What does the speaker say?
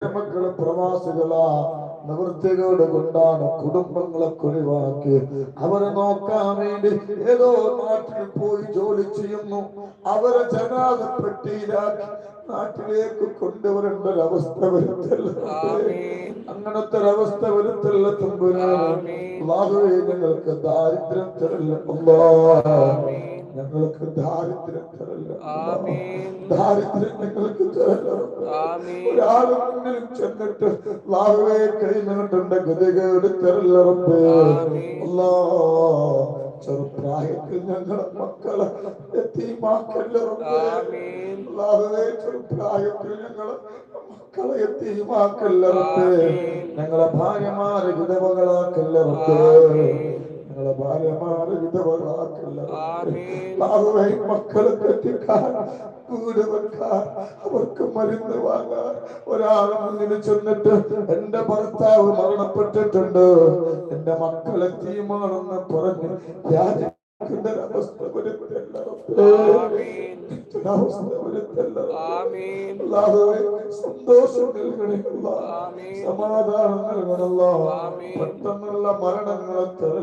മക്കള് പ്രവാസികളാ, നിവൃത്തികേട് കൊണ്ടാണ് കുടുംബങ്ങളെ ഒഴിവാക്കി അവരെ നോക്കാൻ വേണ്ടി ഏതോ നാട്ടിൽ പോയി ജോലി ചെയ്യുന്നു. അവരെ ജനാദപ്പെട്ടിയിലാക്കി നാട്ടിലേക്ക് കൊണ്ടുവരേണ്ട ഒരവസ്ഥ വരുത്തല്ല. അങ്ങനത്തെ ഒരവസ്ഥ വരുത്തല്ല തമ്പുരാനെ. അല്ലാഹുവേ, ഞങ്ങൾക്ക് ദാരിദ്ര്യം തരല്ല അല്ലാഹ്. ഞങ്ങൾക്ക് ദാരിദ്ര്യം തരല്ല അല്ലാഹ്. ദാരിദ്ര്യം ഞങ്ങൾക്ക് തരല്ല. ഒരാള് മുന്നിൽ ചെന്നിട്ട് അല്ലാഹുവേ കൈ നീട്ടേണ്ട ഗതികേട് തരല്ല റബ്ബേ. അല്ലാഹ്, ചെറുപ്രായത്തിൽ ഞങ്ങളെ മക്കളെ യതീമാക്കല്ല റബ്ബേ. അല്ലാഹുവേ, ചെറുപ്രായത്തിൽ ഞങ്ങളെ മക്കളെ യതീമാക്കല്ല റബ്ബേ. ഞങ്ങളെ ഭാര്യമാരെ വിധവകളാക്കല്ല റബ്ബേ. ഞങ്ങളെ ഭാര്യമാരെ വിധവകളാക്കല്ല റബ്ബേ. അല്ലാഹുവേ, മക്കളെ കെട്ടിക്കാൻ, വീട് വെക്കാൻ, അവർക്ക് മരുന്ന് വാങ്ങാൻ ഒരാളെ മുന്നിൽ ചെന്നിട്ട് എന്റെ ഭർത്താവ് മരണപ്പെട്ടിട്ടുണ്ട്, എന്റെ മക്കളെ തീമാണെന്ന് പറഞ്ഞ് യാചിക്കുന്ന അവസ്ഥ വരുത്തല്ല റബ്ബേ. അവസ്ഥ വരുത്തല്ല അല്ലാഹുവേ. സന്തോഷം നൽകണേ അല്ലാഹ്. സമാധാനം നൽകണമല്ലോ. പെട്ടെന്നുള്ള മരണങ്ങളെ